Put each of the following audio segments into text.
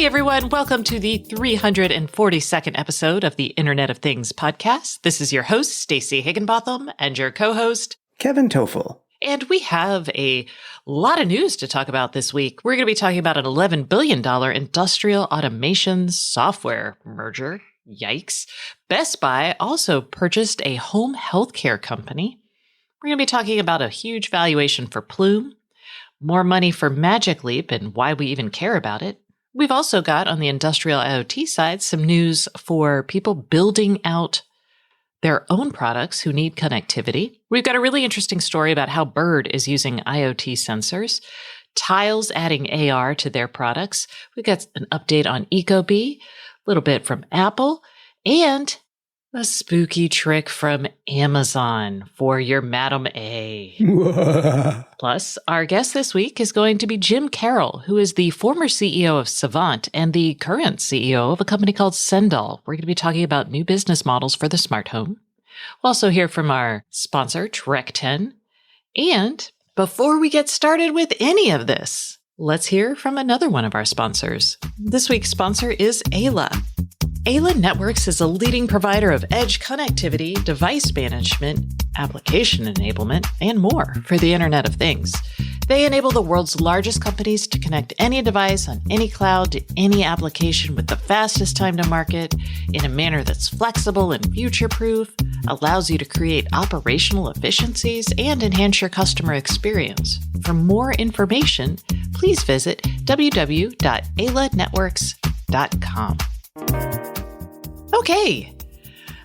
Hey everyone, welcome to the 342nd episode of the Internet of Things podcast. This is your host, Stacey Higginbotham, and your co-host, Kevin Toffel. And we have a lot of news to talk about this week. We're going to be talking about an $11 billion industrial automation software merger. Yikes. Best Buy also purchased a home healthcare company. We're going to be talking about a huge valuation for Plume, more money for Magic Leap and why we even care about it. We've also got on the industrial IoT side some news for people building out their own products who need connectivity. We've got a really interesting story about how Bird is using IoT sensors, Tiles adding AR to their products. We've got an update on Ecobee, a little bit from Apple, and a spooky trick from Amazon for your Madam A. Plus, our guest this week is going to be Jim Carroll, who is the former CEO of Savant and the current CEO of a company called Sendall. We're going to be talking about new business models for the smart home. We'll also hear from our sponsor, Trek 10. And before we get started with any of this, let's hear from another one of our sponsors. This week's sponsor is Ayla. Ayla Networks is a leading provider of edge connectivity, device management, application enablement, and more for the Internet of Things. They enable the world's largest companies to connect any device on any cloud to any application with the fastest time to market in a manner that's flexible and future-proof, allows you to create operational efficiencies, and enhance your customer experience. For more information, please visit www.aylanetworks.com. Okay.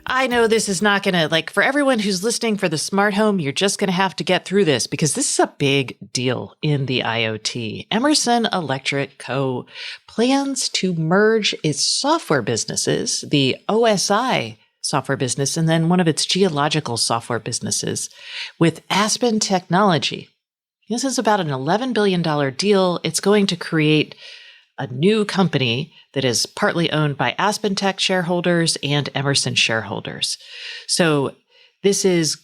I know this is not going to, for everyone who's listening for the smart home, you're just going to have to get through this because this is a big deal in the IoT. Emerson Electric Co. plans to merge its software businesses, the OSI software business, and then one of its geological software businesses with Aspen Technology. This is about an $11 billion deal. It's going to create a new company that is partly owned by Aspen Tech shareholders and Emerson shareholders. So this is,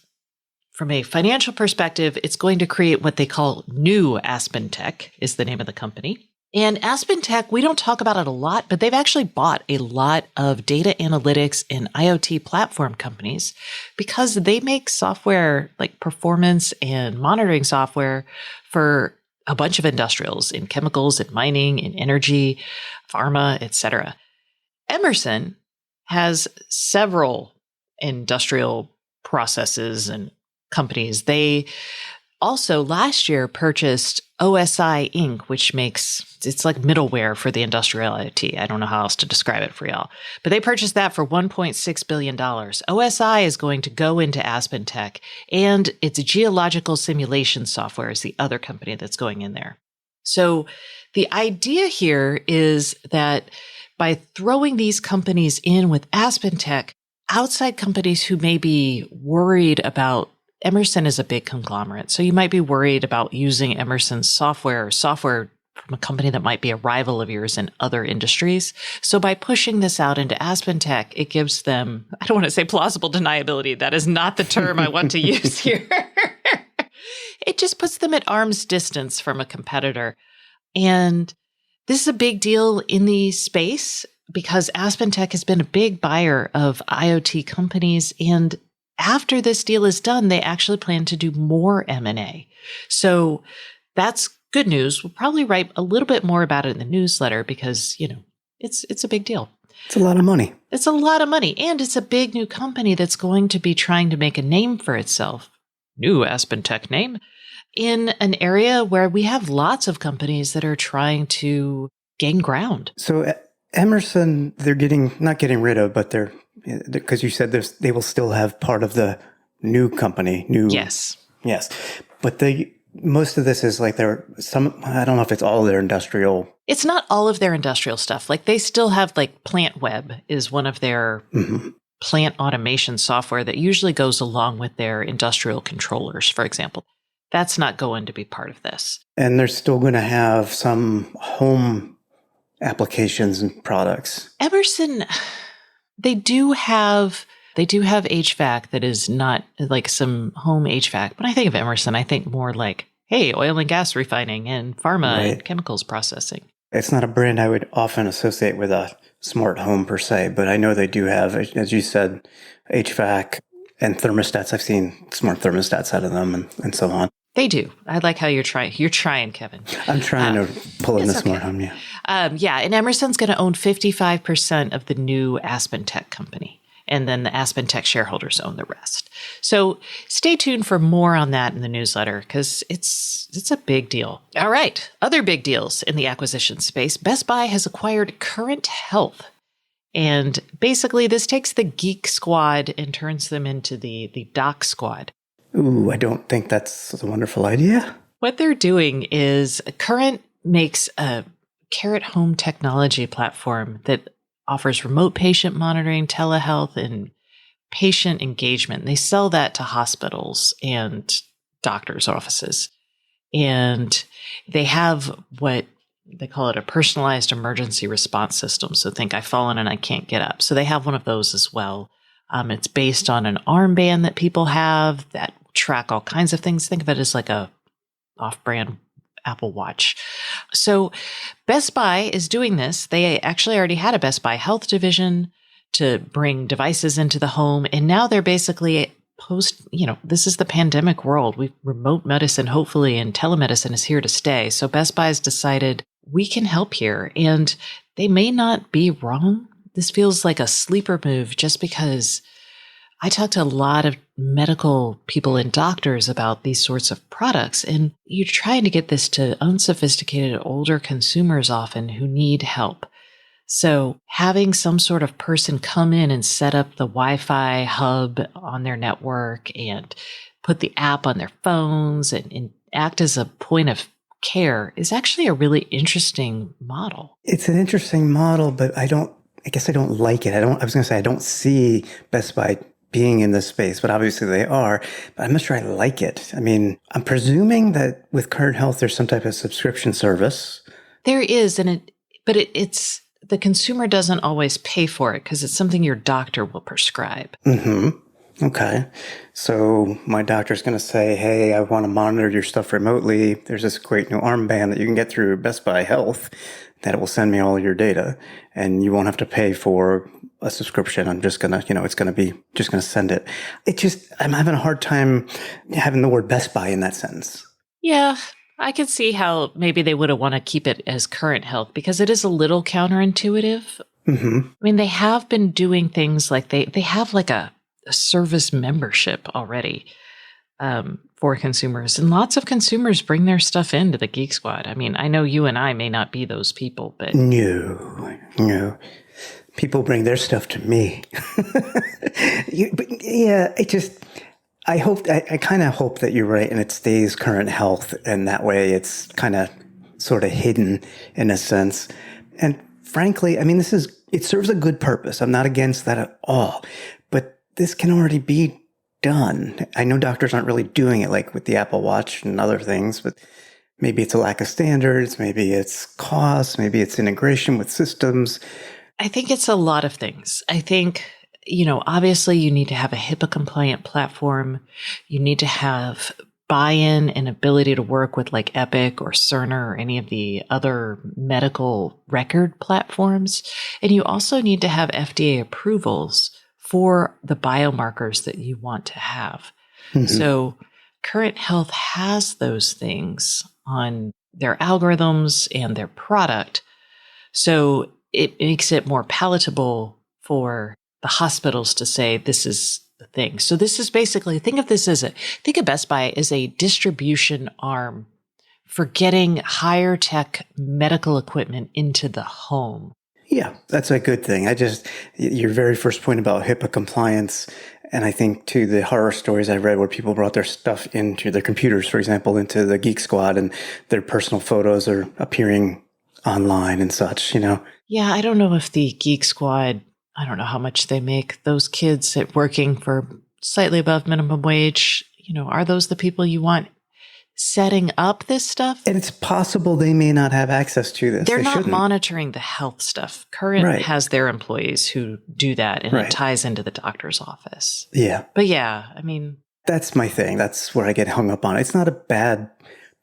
from a financial perspective, it's going to create what they call New Aspen Tech is the name of the company. And Aspen Tech, we don't talk about it a lot, but they've actually bought a lot of data analytics and IoT platform companies because they make software like performance and monitoring software for a bunch of industrials in chemicals, in mining, in energy, pharma, etc. Emerson has several industrial processes and companies. They also last year purchased OSI Inc., which it's like middleware for the industrial IoT. I don't know how else to describe it for y'all. But they purchased that for $1.6 billion. OSI is going to go into Aspen Tech, and its geological simulation software is the other company that's going in there. So the idea here is that by throwing these companies in with Aspen Tech, outside companies who may be worried about Emerson is a big conglomerate, so you might be worried about using Emerson's software from a company that might be a rival of yours in other industries. So by pushing this out into Aspen Tech, it gives them, I don't want to say plausible deniability. That is not the term I want to use here. It just puts them at arm's distance from a competitor. And this is a big deal in the space because Aspen Tech has been a big buyer of IoT companies, and after this deal is done, they actually plan to do more M&A. So that's good news. We'll probably write a little bit more about it in the newsletter because, it's a big deal. It's a lot of money. It's a lot of money. And it's a big new company that's going to be trying to make a name for itself. New Aspen Tech name. In an area where we have lots of companies that are trying to gain ground. So Emerson, they're not getting rid of, but because you said they will still have part of the new company. Yes. But most of this is I don't know if it's all their industrial. It's not all of their industrial stuff. They still have Plant Web is one of their plant automation software that usually goes along with their industrial controllers, for example. That's not going to be part of this. And they're still going to have some home applications and products. Emerson, they do have HVAC that is not some home HVAC. When I think of Emerson, I think more oil and gas refining and pharma and chemicals processing. It's not a brand I would often associate with a smart home per se, but I know they do have, as you said, HVAC and thermostats. I've seen smart thermostats out of them and so on. They do. I like how you're trying. You're trying, Kevin. I'm trying to pull in the smart home, yeah. And Emerson's going to own 55% of the new Aspen Tech company. And then the Aspen Tech shareholders own the rest. So stay tuned for more on that in the newsletter because it's a big deal. All right. Other big deals in the acquisition space. Best Buy has acquired Current Health. And basically this takes the Geek Squad and turns them into the Doc Squad. Ooh, I don't think that's a wonderful idea. What they're doing is Current makes a Carrot home technology platform that offers remote patient monitoring, telehealth, and patient engagement. They sell that to hospitals and doctors' offices. And they have what they call it a personalized emergency response system. So think I've fallen and I can't get up. So they have one of those as well. It's based on an armband that people have that track all kinds of things. Think of it as like a off-brand Apple Watch. So Best Buy is doing this. They actually already had a Best Buy Health division to bring devices into the home. And now they're basically this is the pandemic world. Remote medicine, hopefully, and telemedicine is here to stay. So Best Buy has decided we can help here. And they may not be wrong. This feels like a sleeper move just because I talk to a lot of medical people and doctors about these sorts of products, and you're trying to get this to unsophisticated older consumers often who need help. So having some sort of person come in and set up the Wi-Fi hub on their network and put the app on their phones and act as a point of care is actually a really interesting model. It's an interesting model, but I guess I don't like it. I was going to say, I don't see Best Buy being in this space, but obviously they are, but I'm not sure I like it. I mean, I'm presuming that with Current Health, there's some type of subscription service. There is, but it's the consumer doesn't always pay for it because it's something your doctor will prescribe. Mm-hmm. Okay. So my doctor's going to say, hey, I want to monitor your stuff remotely. There's this great new armband that you can get through Best Buy Health that will send me all your data and you won't have to pay for a subscription. I'm just going to, it's going to be just going to send it. I'm having a hard time having the word Best Buy in that sentence. Yeah. I could see how maybe they would have want to keep it as Current Health because it is a little counterintuitive. Mm-hmm. I mean, they have been doing things like they have like a service membership already for consumers. And lots of consumers bring their stuff into the Geek Squad. I mean, I know you and I may not be those people, but... No. People bring their stuff to me. I kind of hope that you're right and it stays Current Health and that way it's kind of sort of hidden in a sense. And frankly, I mean, it serves a good purpose. I'm not against that at all, but this can already be done. I know doctors aren't really doing it like with the Apple Watch and other things, but maybe it's a lack of standards. Maybe it's cost. Maybe it's integration with systems. I think it's a lot of things. I think, obviously you need to have a Hipaa compliant platform. You need to have buy-in and ability to work with like Epic or Cerner or any of the other medical record platforms. And you also need to have FDA approvals for the biomarkers that you want to have. Mm-hmm. So Current Health has those things on their algorithms and their product. So it makes it more palatable for the hospitals to say, this is the thing. So this is basically, think of Best Buy as a distribution arm for getting higher tech medical equipment into the home. Yeah, that's a good thing. Your very first point about Hipaa compliance, and I think to the horror stories I read where people brought their stuff into their computers, for example, into the Geek Squad and their personal photos are appearing online and such, Yeah, I don't know if the Geek Squad, I don't know how much they make. Those kids working for slightly above minimum wage, are those the people you want setting up this stuff? And it's possible they may not have access to this. They're not monitoring the health stuff. Current has their employees who do that, and it ties into the doctor's office. Yeah. But yeah, I mean... That's my thing. That's where I get hung up on. It's not a bad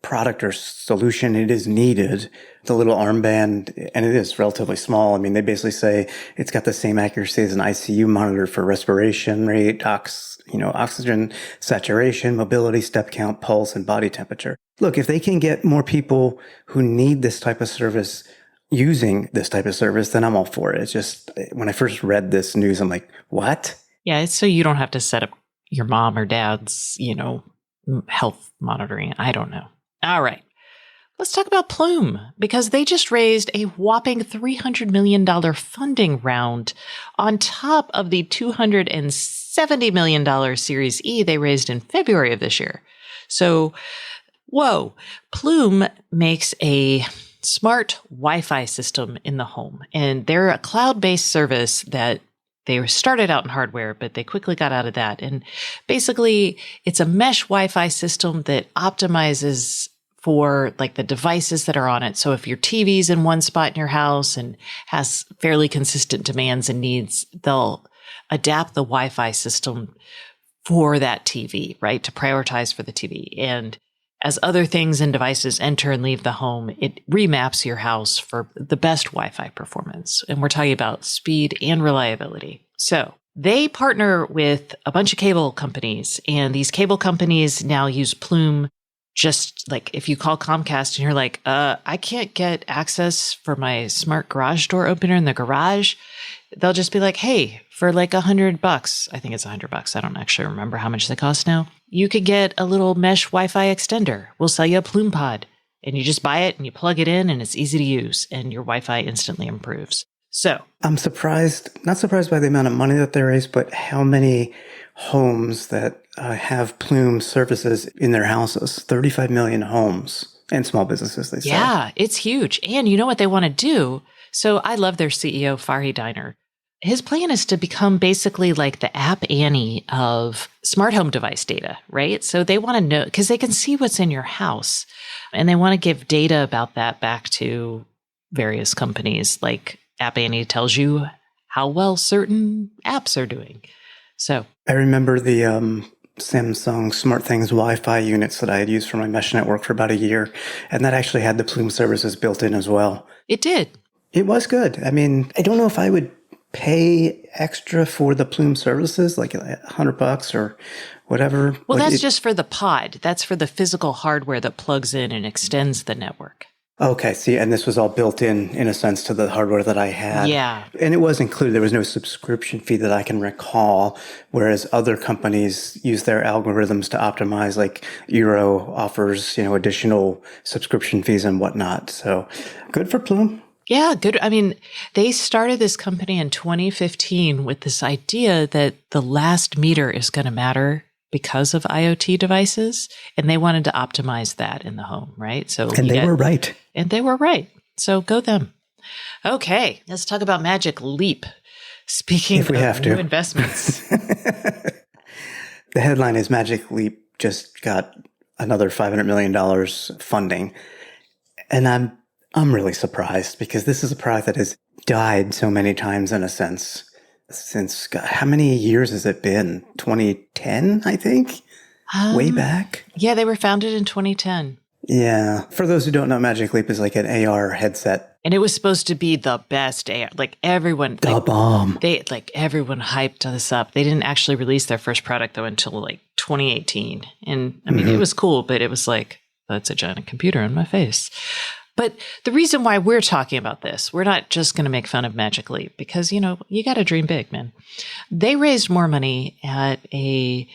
product or solution. It is needed. the little armband, and it is relatively small. I mean, they basically say it's got the same accuracy as an ICU monitor for respiration rate, oxygen saturation, mobility, step count, pulse, and body temperature. Look, if they can get more people who need this type of service using this type of service, then I'm all for it. It's just, when I first read this news, I'm like, what? Yeah, it's so you don't have to set up your mom or dad's, health monitoring. I don't know. All right. Let's talk about Plume, because they just raised a whopping $300 million funding round on top of the $270 million Series E they raised in February of this year. So, whoa, Plume makes a smart Wi-Fi system in the home, and they're a cloud-based service that they started out in hardware, but they quickly got out of that. And basically, it's a mesh Wi-Fi system that optimizes for like the devices that are on it. So if your TV's in one spot in your house and has fairly consistent demands and needs, they'll adapt the Wi-Fi system for that TV, right? To prioritize for the TV. And as other things and devices enter and leave the home, it remaps your house for the best Wi-Fi performance. And we're talking about speed and reliability. So they partner with a bunch of cable companies, and these cable companies now use Plume. Just like if you call Comcast and you're like, I can't get access for my smart garage door opener in the garage, they'll just be like, hey, for like $100, I think it's $100. I don't actually remember how much they cost now. You could get a little mesh Wi-Fi extender. We'll sell you a Plume pod, and you just buy it and you plug it in, and it's easy to use, and your Wi-Fi instantly improves. So I'm not surprised by the amount of money that they raised, but how many homes that have Plume services in their houses. 35 million homes and small businesses, they say. Yeah, it's huge. And you know what they want to do? So I love their CEO, Farhi Diner. His plan is to become basically like the App Annie of smart home device data, right? So they want to know, because they can see what's in your house, and they want to give data about that back to various companies. Like App Annie tells you how well certain apps are doing. So I remember the Samsung SmartThings Wi-Fi units that I had used for my mesh network for about a year, and that actually had the Plume services built in as well. It did. It was good. I mean, I don't know if I would pay extra for the Plume services, like $100 or whatever. Well, that's just for the pod. That's for the physical hardware that plugs in and extends the network. Okay, see, and this was all built in a sense, to the hardware that I had. Yeah. And it was included. There was no subscription fee that I can recall, whereas other companies use their algorithms to optimize, like Eero offers, additional subscription fees and whatnot. So good for Plume. Yeah, good. I mean, they started this company in 2015 with this idea that the last meter is going to matter because of IoT devices, and they wanted to optimize that in the home, right? And they were right. And they were right. So go them. Okay, let's talk about Magic Leap. Speaking of new investments. The headline is Magic Leap just got another $500 million funding. And I'm really surprised, because this is a product that has died so many times in a sense. Since, God, how many years has it been? 2010, I think? Way back? Yeah, they were founded in 2010. Yeah. For those who don't know, Magic Leap is like an AR headset. And it was supposed to be the best AR. Like everyone... The bomb. Everyone hyped this up. They didn't actually release their first product, though, until like 2018. And I mean, It was cool, but it was like, that's a giant computer in my face. But the reason why we're talking about this, we're not just going to make fun of Magic Leap, because, you got to dream big, man. They raised more money at a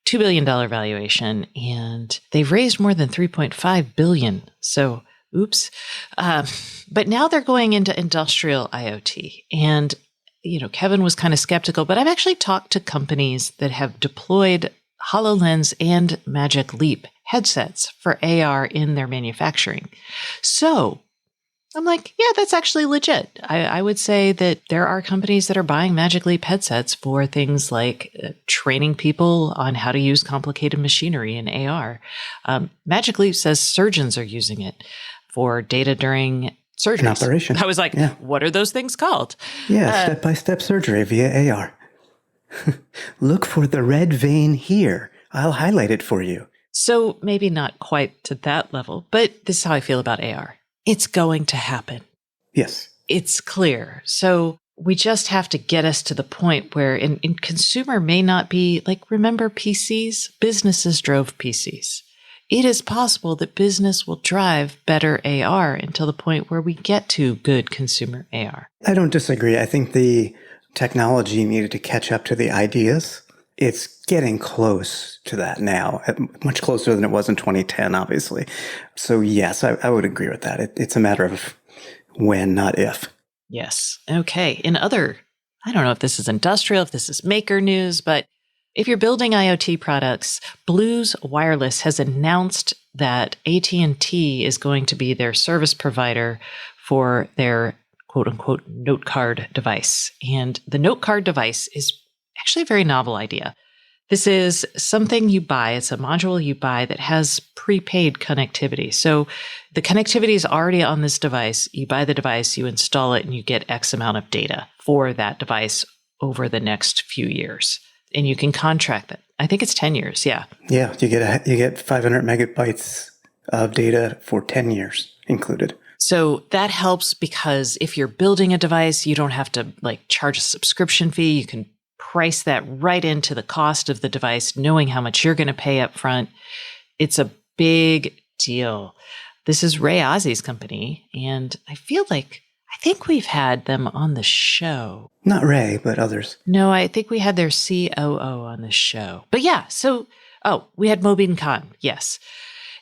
$2 billion valuation, and they've raised more than $3.5 billion. So, oops. But now they're going into industrial IoT. And, Kevin was kind of skeptical, but I've actually talked to companies that have deployed HoloLens and Magic Leap headsets for AR in their manufacturing. So I'm like, yeah, that's actually legit. I would say that there are companies that are buying Magic Leap headsets for things like training people on how to use complicated machinery in AR. Magic Leap says surgeons are using it for data during surgery. An operation. I was like, What are those things called? Yeah, step-by-step surgery via AR. Look for the red vein here. I'll highlight it for you. So maybe not quite to that level, but this is how I feel about AR. It's going to happen. Yes. It's clear. So we just have to get us to the point where in consumer may not be like, remember PCs? Businesses drove PCs. It is possible that business will drive better AR until the point where we get to good consumer AR. I don't disagree. I think the technology needed to catch up to the ideas. It's getting close to that now, much closer than it was in 2010, obviously. So yes, I would agree with that. It's a matter of when, not if. Yes. Okay. In other, I don't know if this is industrial, if this is maker news, but if you're building IoT products, Blues Wireless has announced that AT&T is going to be their service provider for their quote unquote note card device. And the note card device is actually a very novel idea. This is something you buy. It's a module you buy that has prepaid connectivity. So the connectivity is already on this device. You buy the device, you install it, and you get X amount of data for that device over the next few years. And you can contract that. I think it's 10 years. Yeah. Yeah. You get 500 megabytes of data for 10 years included. So that helps because if you're building a device, you don't have to charge a subscription fee. You can price that right into the cost of the device, knowing how much you're going to pay up front. It's a big deal. This is Ray Ozzy's company, and I think we've had them on the show. Not Ray, but others. No, I think we had their COO on the show. But yeah, we had Mobeen Khan, yes.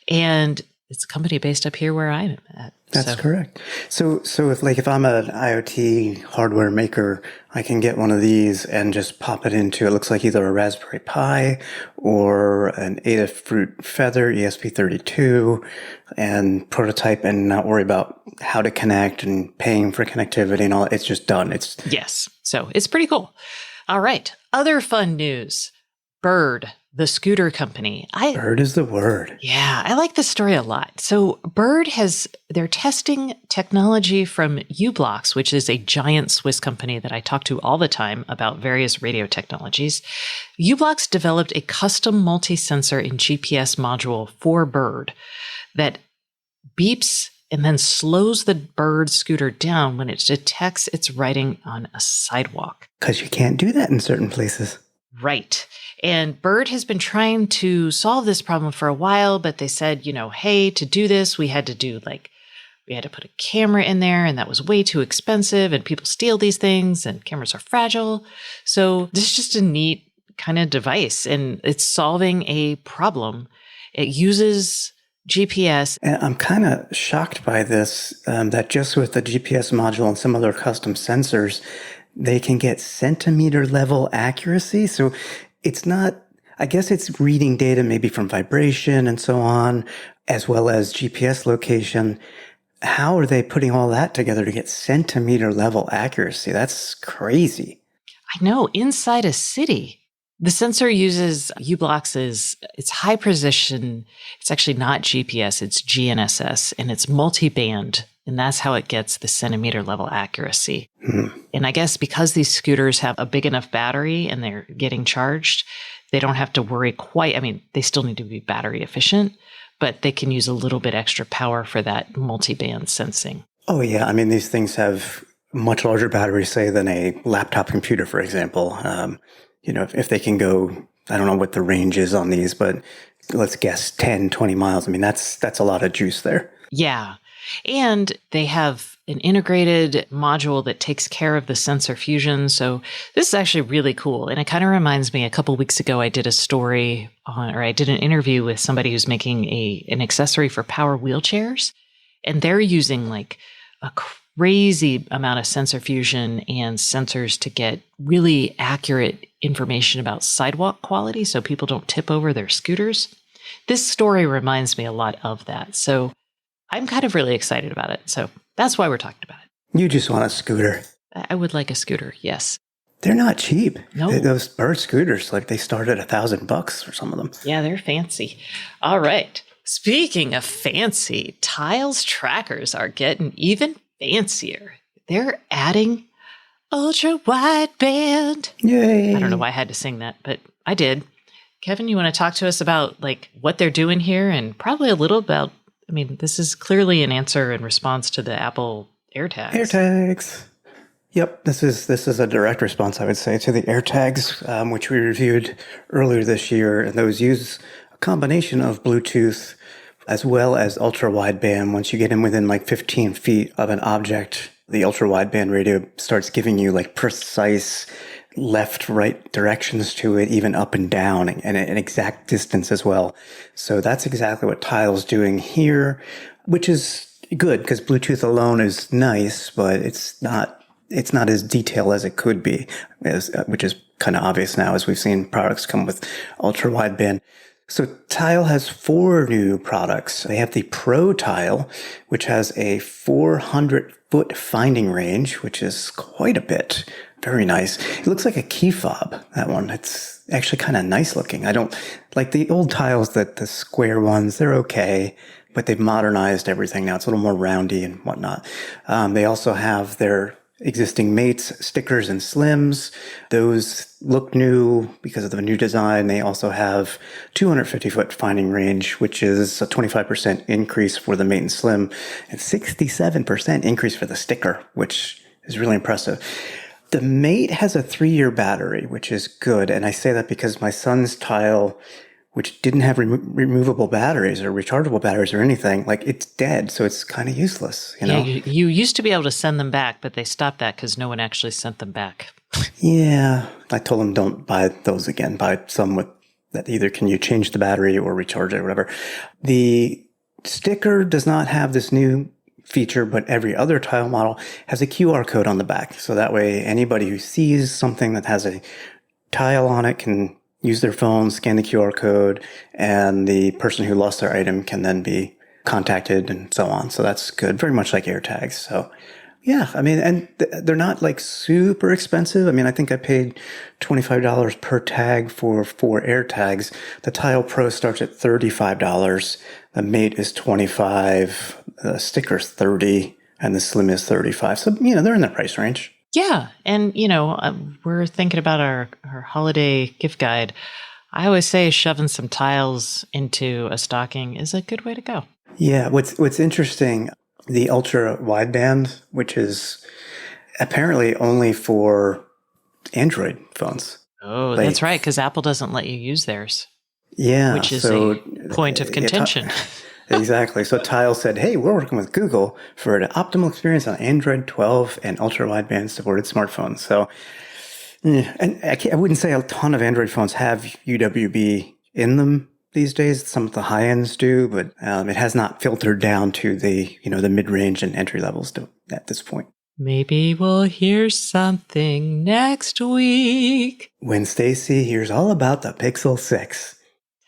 And it's a company based up here where I'm at. That's correct. So if I'm an IoT hardware maker, I can get one of these and just pop it into, it looks like either a Raspberry Pi or an Adafruit Feather ESP32 and prototype and not worry about how to connect and paying for connectivity and all. It's just done. Yes. So it's pretty cool. All right. Other fun news. Bird, the scooter company. Bird is the word. Yeah, I like this story a lot. So Bird they're testing technology from u-blox, which is a giant Swiss company that I talk to all the time about various radio technologies. u-blox developed a custom multi-sensor and GPS module for Bird that beeps and then slows the Bird scooter down when it detects it's riding on a sidewalk. Because you can't do that in certain places. Right. And Bird has been trying to solve this problem for a while, but they said, hey, to do this, we had to put a camera in there, and that was way too expensive, and people steal these things, and cameras are fragile. So this is just a neat kind of device, and it's solving a problem. It uses GPS. And I'm kind of shocked by this, that just with the GPS module and some other custom sensors, they can get centimeter level accuracy. So it's not, I guess it's reading data maybe from vibration and so on, as well as GPS location. How are they putting all that together to get centimeter level accuracy? That's crazy. I know, inside a city. The sensor uses u-blox's, it's high precision. It's actually not GPS, it's GNSS, and it's multi-band. And that's how it gets the centimeter level accuracy. And I guess because these scooters have a big enough battery and they're getting charged, they don't have to worry they still need to be battery efficient, but they can use a little bit extra power for that multi-band sensing. Oh, yeah. These things have much larger batteries, say, than a laptop computer, for example. If they can go, I don't know what the range is on these, but let's guess 10, 20 miles. That's a lot of juice there. Yeah. And they have an integrated module that takes care of the sensor fusion. So this is actually really cool. And it kind of reminds me, a couple of weeks ago, I did I did an interview with somebody who's making an accessory for power wheelchairs. And they're using a crazy amount of sensor fusion and sensors to get really accurate information about sidewalk quality so people don't tip over their scooters. This story reminds me a lot of that. So I'm kind of really excited about it. So that's why we're talking about it. You just want a scooter. I would like a scooter, yes. They're not cheap. No. Those Bird scooters, they start at $1,000 for some of them. Yeah, they're fancy. All right. Speaking of fancy, Tiles trackers are getting even fancier. They're adding ultra wideband. Yay. I don't know why I had to sing that, but I did. Kevin, you want to talk to us about what they're doing here and probably a little I mean, this is clearly an answer in response to the Apple AirTags. AirTags. Yep, this is a direct response, I would say, to the AirTags, which we reviewed earlier this year. And those use a combination of Bluetooth as well as ultra-wideband. Once you get in within like 15 feet of an object, the ultra-wideband radio starts giving you like precise left-right directions to it, even up and down, and an exact distance as well. So that's exactly what Tile's doing here, which is good because Bluetooth alone is nice, but it's not as detailed as it could be, which is kind of obvious now as we've seen products come with ultra wideband. So Tile has 4 new products. They have the Pro Tile, which has a 400-foot finding range, which is quite a bit. Very nice. It looks like a key fob, that one. It's actually kind of nice looking. I don't like the old Tiles, the square ones. They're okay, but they've modernized everything now. It's a little more roundy and whatnot. They also have their existing mates, stickers and slims. Those look new because of the new design. They also have 250-foot finding range, which is a 25% increase for the mate and slim and 67% increase for the sticker, which is really impressive. The Mate has a 3-year battery, which is good. And I say that because my son's Tile, which didn't have removable batteries or rechargeable batteries or anything, like it's dead. So it's kind of useless, you know? Yeah, you used to be able to send them back, but they stopped that because no one actually sent them back. Yeah. I told him don't buy those again. Buy some with that either can you change the battery or recharge it or whatever. The sticker does not have this new feature, but every other Tile model has a QR code on the back. So that way anybody who sees something that has a Tile on it can use their phone, scan the QR code, and the person who lost their item can then be contacted and so on. So that's good. Very much like AirTags. So yeah, I mean, and they're not like super expensive. I mean, I think I paid $25 per tag for 4 AirTags. The Tile Pro starts at $35. The Mate is $25. The sticker's $30, and the Slim is $35. So, you know, they're in the price range. Yeah. And, you know, we're thinking about our holiday gift guide. I always say shoving some tiles into a stocking is a good way to go. Yeah. What's interesting, the ultra wideband, which is apparently only for Android phones. Oh, that's right. Because Apple doesn't let you use theirs. Yeah. Which is a point of contention. Exactly. So Tile said, hey, we're working with Google for an optimal experience on Android 12 and ultra-wideband supported smartphones. So, and I wouldn't say a ton of Android phones have UWB in them these days. Some of the high ends do, but it has not filtered down to the mid-range and entry levels at this point. Maybe we'll hear something next week. When Stacy hears all about the Pixel 6.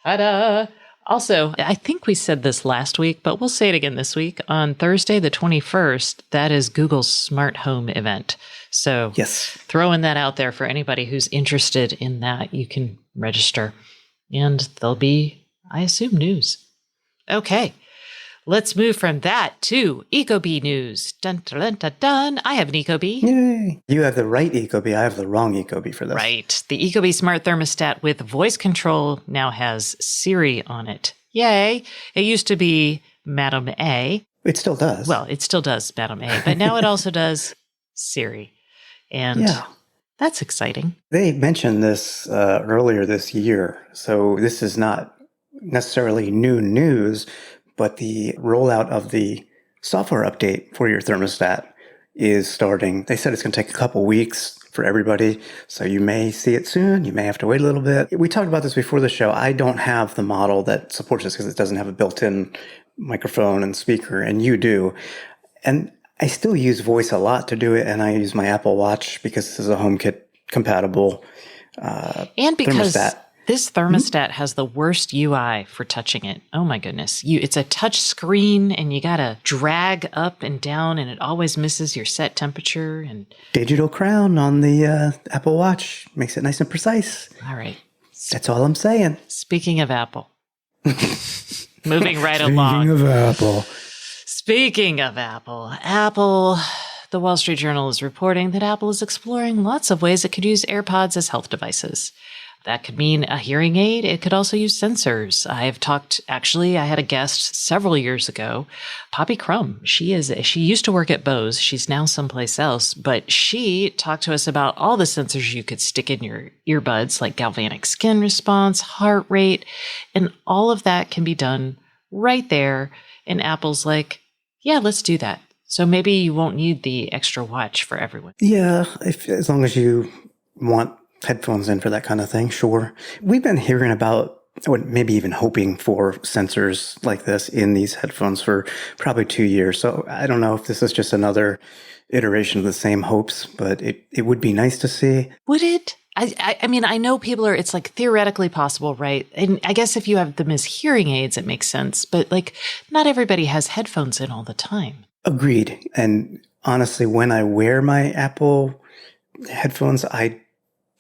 Ta-da! Also, I think we said this last week, but we'll say it again this week. On Thursday, the 21st, that is Google's Smart Home event. So yes, throwing that out there for anybody who's interested in that, you can register. And there'll be, I assume, news. Okay, let's move from that to Ecobee news. Dun, dun, dun, dun. I have an Ecobee. Yay. You have the right Ecobee. I have the wrong Ecobee for this. Right. The Ecobee Smart Thermostat with voice control now has Siri on it. Yay. It used to be Madam A. It still does. Well, it still does Madam A, but now it also does Siri. And that's exciting. They mentioned this earlier this year. So this is not necessarily new news, but the rollout of the software update for your thermostat is starting. They said it's going to take a couple weeks for everybody, so you may see it soon. You may have to wait a little bit. We talked about this before the show. I don't have the model that supports this because it doesn't have a built-in microphone and speaker, and you do. And I still use voice a lot to do it, and I use my Apple Watch because this is a HomeKit compatible and because thermostat. This thermostat has the worst UI for touching it. Oh my goodness. It's a touch screen and you got to drag up and down and it always misses your set temperature. And digital crown on the Apple Watch makes it nice and precise. All right. That's all I'm saying. Speaking of Apple. Moving right along. Speaking of Apple, the Wall Street Journal is reporting that Apple is exploring lots of ways it could use AirPods as health devices. that could mean a hearing aid. It could also use sensors. I had a guest several years ago, Poppy Crumb. She used to work at Bose. She's now someplace else, but she talked to us about all the sensors you could stick in your earbuds, like galvanic skin response, heart rate, and all of that can be done right there. And Apple's like, yeah, let's do that. So maybe you won't need the extra watch for everyone. Yeah, as long as you want headphones in for that kind of thing, sure. We've been hearing about, or maybe even hoping for sensors like this in these headphones for probably 2 years. So I don't know if this is just another iteration of the same hopes, but it would be nice to see. Would it? I mean, I know it's like theoretically possible, right? And I guess if you have them as hearing aids, it makes sense. But like, not everybody has headphones in all the time. Agreed. And honestly, when I wear my Apple headphones, I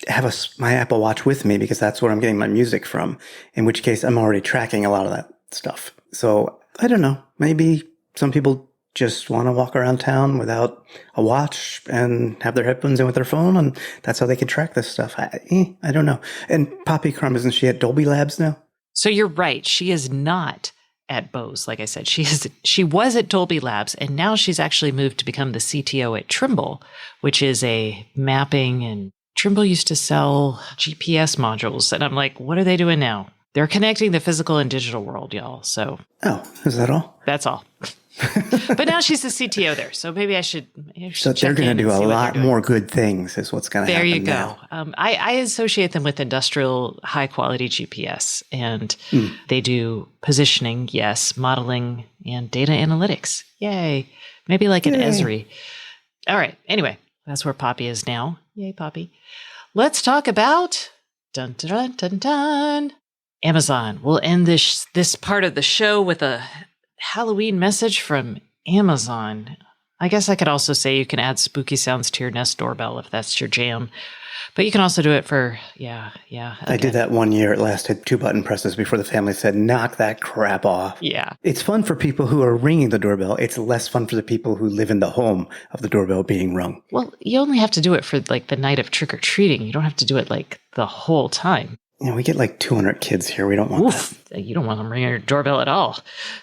have my Apple Watch with me because that's where I'm getting my music from, in which case I'm already tracking a lot of that stuff. So I don't know. Maybe some people just want to walk around town without a watch and have their headphones in with their phone, and that's how they can track this stuff. I don't know. And Poppy Crumb, isn't she at Dolby Labs now? So you're right. She is not at Bose. Like I said, she was at Dolby Labs, and now she's actually moved to become the CTO at Trimble, which is a mapping, and Trimble used to sell GPS modules. And I'm like, what are they doing now? They're connecting the physical and digital world, y'all. So. Oh, is that all? That's all. But now she's the CTO there, so maybe I should so they're going to do a lot more good things is what's going to happen. There you go. I associate them with industrial high-quality GPS, and they do positioning, yes, modeling, and data analytics. Yay. Maybe like an Esri. All right. Anyway, that's where Poppy is now. Yay, Poppy. Let's talk about dun, dun, dun, dun, Amazon. We'll end this part of the show with a Halloween message from Amazon. I guess I could also say you can add spooky sounds to your Nest doorbell if that's your jam. But you can also do it for, yeah. Okay. I did that one year. It lasted 2 button presses before the family said, knock that crap off. Yeah. It's fun for people who are ringing the doorbell. It's less fun for the people who live in the home of the doorbell being rung. Well, you only have to do it for like the night of trick-or-treating. You don't have to do it like the whole time. We get like 200 kids here. We don't want that. You don't want them ringing your doorbell at all.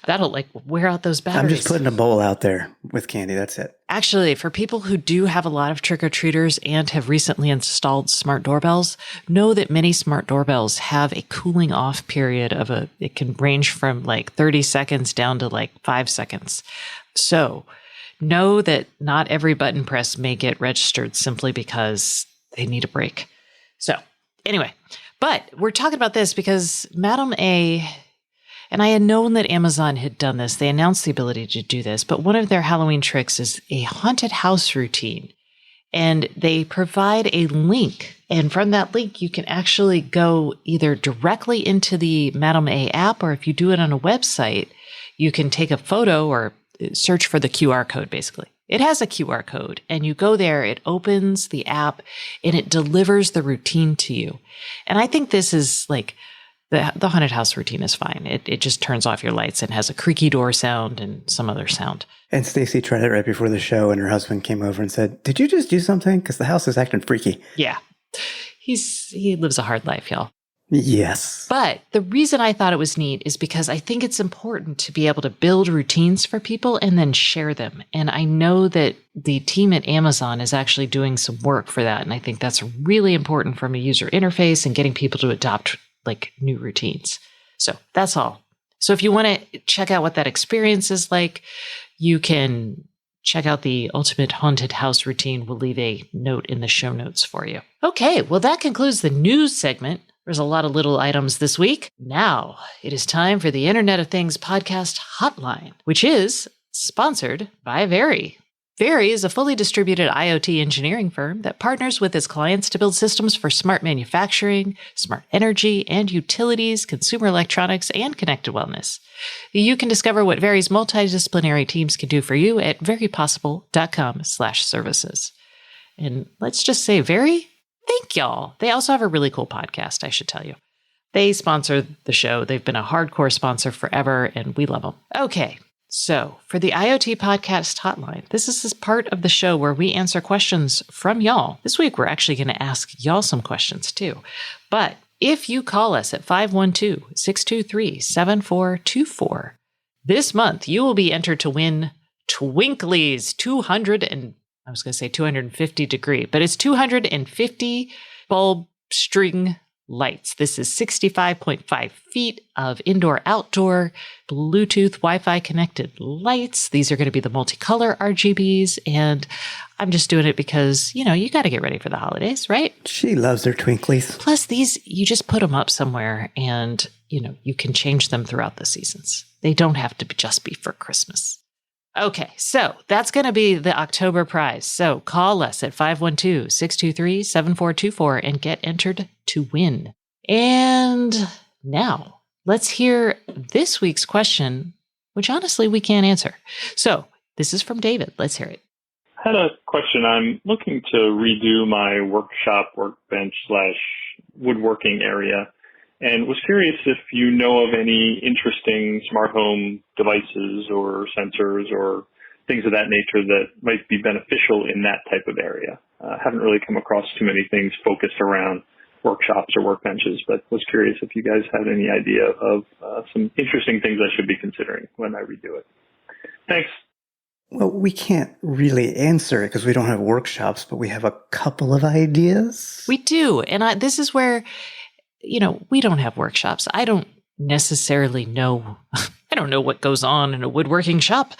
That'll like wear out those batteries. I'm just putting a bowl out there with candy. That's it. Actually, for people who do have a lot of trick-or-treaters and have recently installed smart doorbells, know that many smart doorbells have a cooling off period it can range from like 30 seconds down to like 5 seconds. So know that not every button press may get registered simply because they need a break. So anyway. But we're talking about this because Madam A, and I had known that Amazon had done this. They announced the ability to do this, but one of their Halloween tricks is a haunted house routine. And they provide a link. And from that link, you can actually go either directly into the Madam A app, or if you do it on a website, you can take a photo or search for the QR code, basically. It has a QR code, and you go there, it opens the app, and it delivers the routine to you. And I think this is like, the haunted house routine is fine. It just turns off your lights and has a creaky door sound and some other sound. And Stacy tried it right before the show, and her husband came over and said, did you just do something? Because the house is acting freaky. Yeah. He lives a hard life, y'all. Yes. But the reason I thought it was neat is because I think it's important to be able to build routines for people and then share them. And I know that the team at Amazon is actually doing some work for that. And I think that's really important from a user interface and getting people to adopt like new routines. So that's all. So if you want to check out what that experience is like, you can check out the Ultimate Haunted House Routine. We'll leave a note in the show notes for you. Okay, well, that concludes the news segment. There's a lot of little items this week. Now it is time for the Internet of Things Podcast Hotline, which is sponsored by Very. Very is a fully distributed IoT engineering firm that partners with its clients to build systems for smart manufacturing, smart energy, and utilities, consumer electronics, and connected wellness. You can discover what Very's multidisciplinary teams can do for you at verypossible.com/services. And let's just say, Very, thank y'all. They also have a really cool podcast, I should tell you. They sponsor the show. They've been a hardcore sponsor forever, and we love them. Okay, so for the IoT Podcast Hotline, this is this part of the show where we answer questions from y'all. This week, we're actually going to ask y'all some questions too. But if you call us at 512-623-7424. This month, you will be entered to win Twinkly's 250 degree, but it's 250 bulb string lights. This is 65.5 feet of indoor-outdoor Bluetooth Wi-Fi connected lights. These are going to be the multicolor RGBs, and I'm just doing it because, you got to get ready for the holidays, right? She loves her twinklies. Plus, these, you just put them up somewhere and, you can change them throughout the seasons. They don't have to just be for Christmas. Okay, so that's going to be the October prize. So call us at 512-623-7424 and get entered to win. And now let's hear this week's question, which honestly we can't answer. So this is from David. Let's hear it. I had a question. I'm looking to redo my workshop, workbench / woodworking area, and was curious if you know of any interesting smart home devices or sensors or things of that nature that might be beneficial in that type of area. I haven't really come across too many things focused around workshops or workbenches, but was curious if you guys had any idea of some interesting things I should be considering when I redo it. Thanks. Well, we can't really answer it because we don't have workshops, but we have a couple of ideas. We do. And this is where, we don't have workshops. I don't necessarily know. I don't know what goes on in a woodworking shop.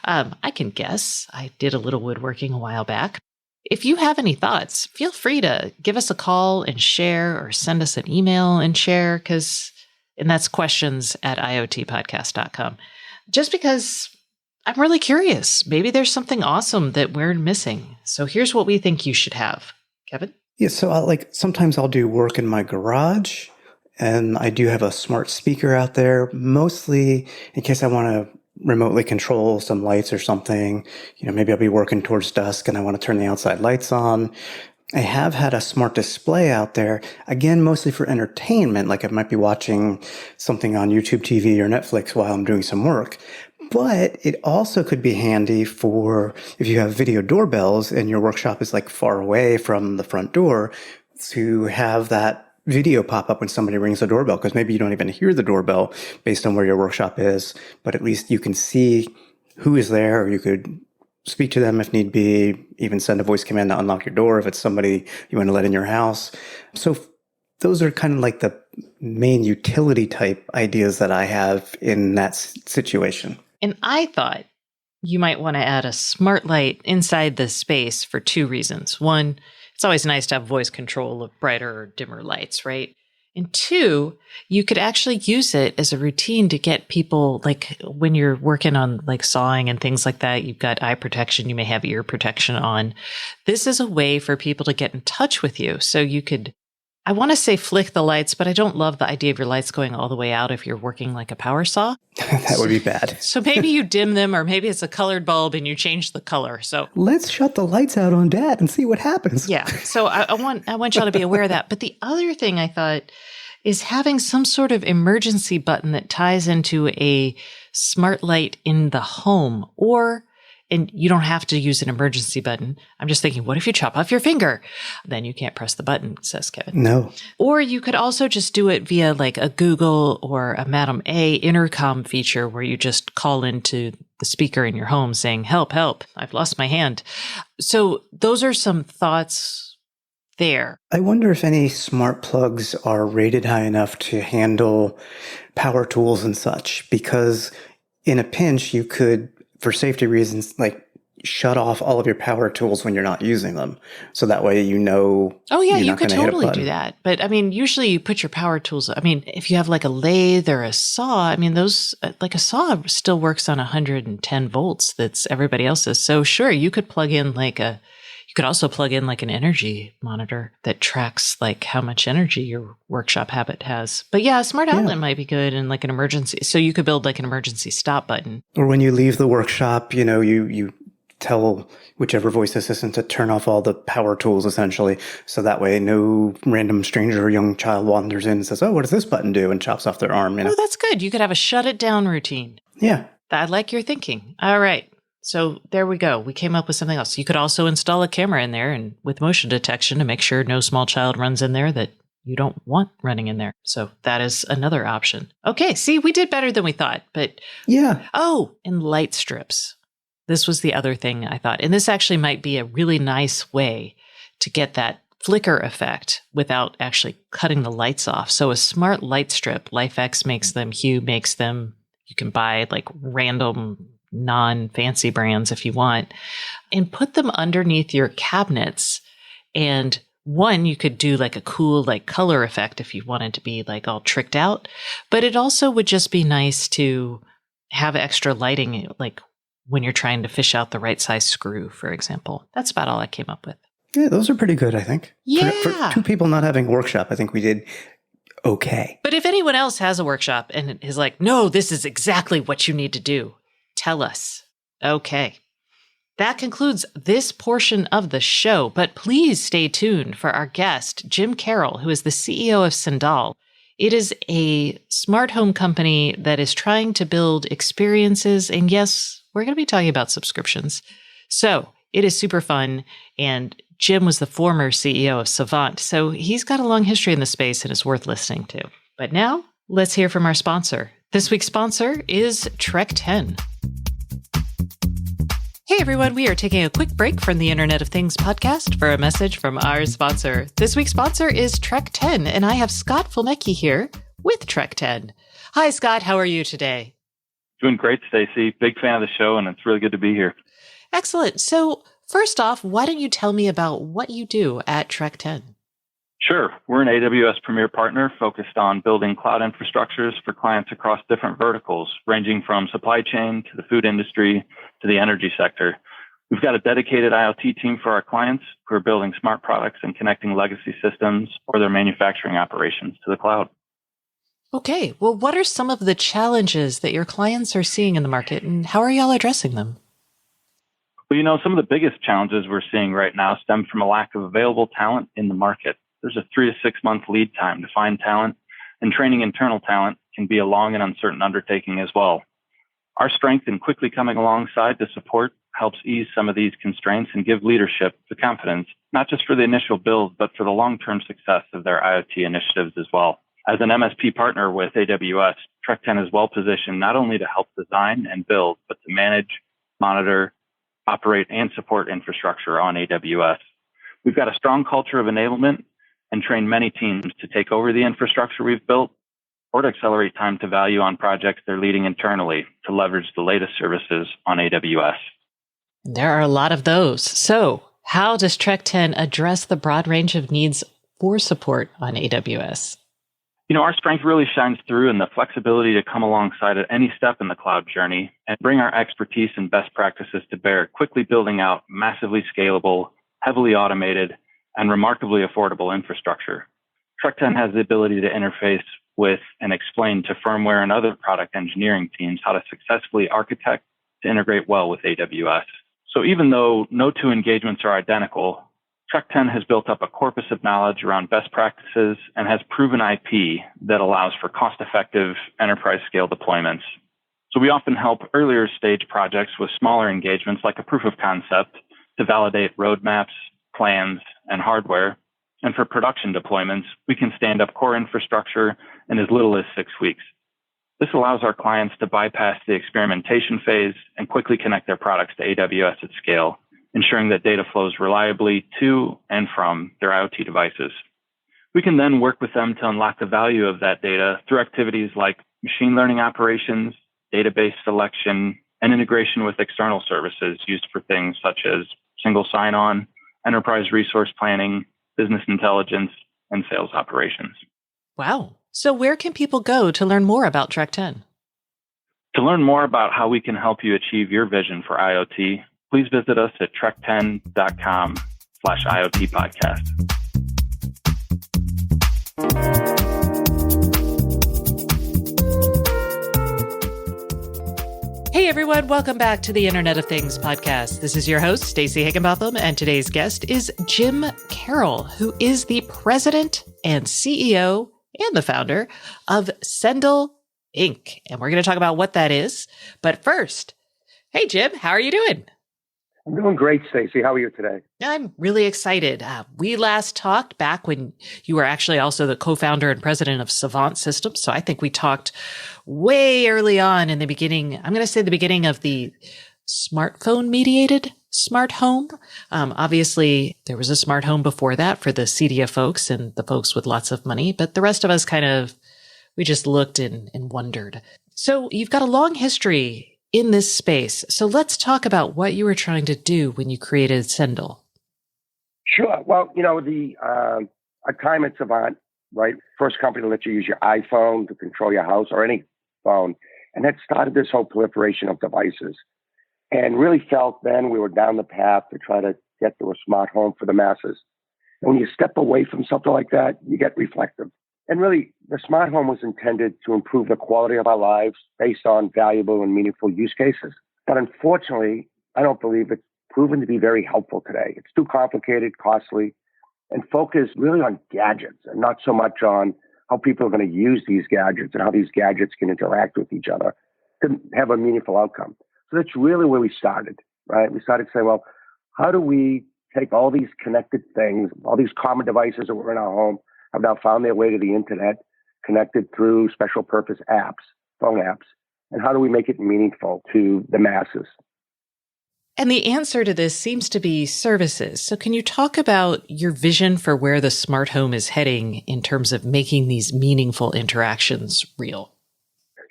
I can guess. I did a little woodworking a while back. If you have any thoughts, feel free to give us a call and share, or send us an email and share, and that's questions@iotpodcast.com. Just because I'm really curious. Maybe there's something awesome that we're missing. So here's what we think you should have. Kevin? Yeah, so sometimes I'll do work in my garage, and I do have a smart speaker out there, mostly in case I want to remotely control some lights or something. Maybe I'll be working towards dusk and I want to turn the outside lights on. I have had a smart display out there, again, mostly for entertainment, like I might be watching something on YouTube TV or Netflix while I'm doing some work. But it also could be handy for if you have video doorbells and your workshop is far away from the front door, to have that video pop up when somebody rings the doorbell, because maybe you don't even hear the doorbell based on where your workshop is, but at least you can see who is there, or you could speak to them if need be, even send a voice command to unlock your door if it's somebody you want to let in your house. So those are kind of the main utility type ideas that I have in that situation. And I thought you might want to add a smart light inside the space for two reasons. One, it's always nice to have voice control of brighter or dimmer lights, right? And two, you could actually use it as a routine to get people, when you're working on sawing and things like that, you've got eye protection, you may have ear protection on. This is a way for people to get in touch with you. So you could, I want to say flick the lights, but I don't love the idea of your lights going all the way out if you're working like a power saw. That would be bad. So maybe you dim them, or maybe it's a colored bulb and you change the color. So let's shut the lights out on Dad and see what happens. Yeah. So I want y'all to be aware of that. But the other thing I thought is having some sort of emergency button that ties into a smart light in the home, and you don't have to use an emergency button. I'm just thinking, what if you chop off your finger? Then you can't press the button, says Kevin. No. Or you could also just do it via a Google or a Madam A intercom feature, where you just call into the speaker in your home saying, help, help, I've lost my hand. So those are some thoughts there. I wonder if any smart plugs are rated high enough to handle power tools and such, because in a pinch, you could, for safety reasons, shut off all of your power tools when you're not using them. So that way, Oh yeah, you could totally do that. But usually you put your power tools, if you have a lathe or a saw, those, a saw still works on 110 volts. That's everybody else's. So sure, you could plug in you could also plug in an energy monitor that tracks how much energy your workshop habit has. But yeah, a smart outlet might be good, and an emergency. So you could build an emergency stop button. Or when you leave the workshop, you tell whichever voice assistant to turn off all the power tools, essentially. So that way no random stranger or young child wanders in and says, oh, what does this button do? And chops off their arm. Oh, that's good. You could have a shut it down routine. Yeah. I like your thinking. All right. So there we go. We came up with something else. You could also install a camera in there and with motion detection to make sure no small child runs in there that you don't want running in there. So that is another option. Okay, see, we did better than we thought, but yeah. Oh, and light strips. This was the other thing I thought. And this actually might be a really nice way to get that flicker effect without actually cutting the lights off. So a smart light strip, LifeX makes them, Hue makes them. You can buy like random non-fancy brands if you want, and put them underneath your cabinets. And one, you could do like a cool like color effect if you wanted to be like all tricked out, but it also would just be nice to have extra lighting, like when you're trying to fish out the right size screw, for example. That's about all I came up with. Yeah, those are pretty good, I think. Yeah. For two people not having a workshop, I think we did okay. But if anyone else has a workshop and is like, no, this is exactly what you need to do, tell us. Okay. That concludes this portion of the show, but please stay tuned for our guest, Jim Carroll, who is the CEO of Sendal. It is a smart home company that is trying to build experiences. And yes, we're going to be talking about subscriptions. So it is super fun. And Jim was the former CEO of Savant, so he's got a long history in the space and is worth listening to. But now, let's hear from our sponsor. This week's sponsor is Trek 10. Hey everyone, we are taking a quick break from the Internet of Things podcast for a message from our sponsor. This week's sponsor is Trek 10, and I have Scott Fulmecki here with Trek 10. Hi Scott, how are you today? Doing great, Stacy. Big fan of the show, and it's really good to be here. Excellent. So, first off, why don't you tell me about what you do at Trek 10? Sure. We're an AWS Premier Partner focused on building cloud infrastructures for clients across different verticals, ranging from supply chain to the food industry to the energy sector. We've got a dedicated IoT team for our clients who are building smart products and connecting legacy systems or their manufacturing operations to the cloud. Okay. Well, what are some of the challenges that your clients are seeing in the market, and how are y'all addressing them? Well, some of the biggest challenges we're seeing right now stem from a lack of available talent in the market. There's a 3 to 6 month lead time to find talent, and training internal talent can be a long and uncertain undertaking as well. Our strength in quickly coming alongside to support helps ease some of these constraints and give leadership the confidence, not just for the initial build, but for the long-term success of their IoT initiatives as well. As an MSP partner with AWS, Trek 10 is well positioned not only to help design and build, but to manage, monitor, operate, and support infrastructure on AWS. We've got a strong culture of enablement and train many teams to take over the infrastructure we've built or to accelerate time to value on projects they're leading internally to leverage the latest services on AWS. There are a lot of those. So how does Trek 10 address the broad range of needs for support on AWS? Our strength really shines through in the flexibility to come alongside at any step in the cloud journey and bring our expertise and best practices to bear, quickly building out massively scalable, heavily automated, and remarkably affordable infrastructure. Trek 10 has the ability to interface with and explain to firmware and other product engineering teams how to successfully architect to integrate well with AWS. So even though no two engagements are identical, Trek 10 has built up a corpus of knowledge around best practices and has proven IP that allows for cost-effective enterprise-scale deployments. So we often help earlier stage projects with smaller engagements like a proof of concept to validate roadmaps, plans, and hardware. And for production deployments, we can stand up core infrastructure in as little as 6 weeks. This allows our clients to bypass the experimentation phase and quickly connect their products to AWS at scale, ensuring that data flows reliably to and from their IoT devices. We can then work with them to unlock the value of that data through activities like machine learning operations, database selection, and integration with external services used for things such as single sign-on, enterprise resource planning, business intelligence, and sales operations. Wow. So where can people go to learn more about Trek 10? To learn more about how we can help you achieve your vision for IoT, please visit us at trek10.com/IoT podcast. Hey everyone, welcome back to the Internet of Things podcast. This is your host, Stacey Higginbotham, and today's guest is Jim Carroll, who is the president and CEO and the founder of Sendal Inc. And we're going to talk about what that is. But first, hey Jim, how are you doing? I'm doing great, Stacey. How are you today? I'm really excited. We last talked back when you were actually also the co-founder and president of Savant Systems. So I think we talked way early on in the beginning. I'm going to say the beginning of the smartphone mediated smart home. Obviously, there was a smart home before that for the seedier folks and the folks with lots of money. But the rest of us we just looked and wondered. So you've got a long history in this space. So let's talk about what you were trying to do when you created Sendle. Sure. Well, at time at Savant, right? First company to let you use your iPhone to control your house or any phone. And that started this whole proliferation of devices. And really felt then we were down the path to try to get to a smart home for the masses. And when you step away from something like that, you get reflective. And really, the smart home was intended to improve the quality of our lives based on valuable and meaningful use cases. But unfortunately, I don't believe it's proven to be very helpful today. It's too complicated, costly, and focused really on gadgets and not so much on how people are going to use these gadgets and how these gadgets can interact with each other to have a meaningful outcome. So that's really where we started, right? We started saying, well, how do we take all these connected things, all these common devices that were in our home, have now found their way to the internet, connected through special purpose apps, phone apps, and how do we make it meaningful to the masses? And the answer to this seems to be services. So can you talk about your vision for where the smart home is heading in terms of making these meaningful interactions real?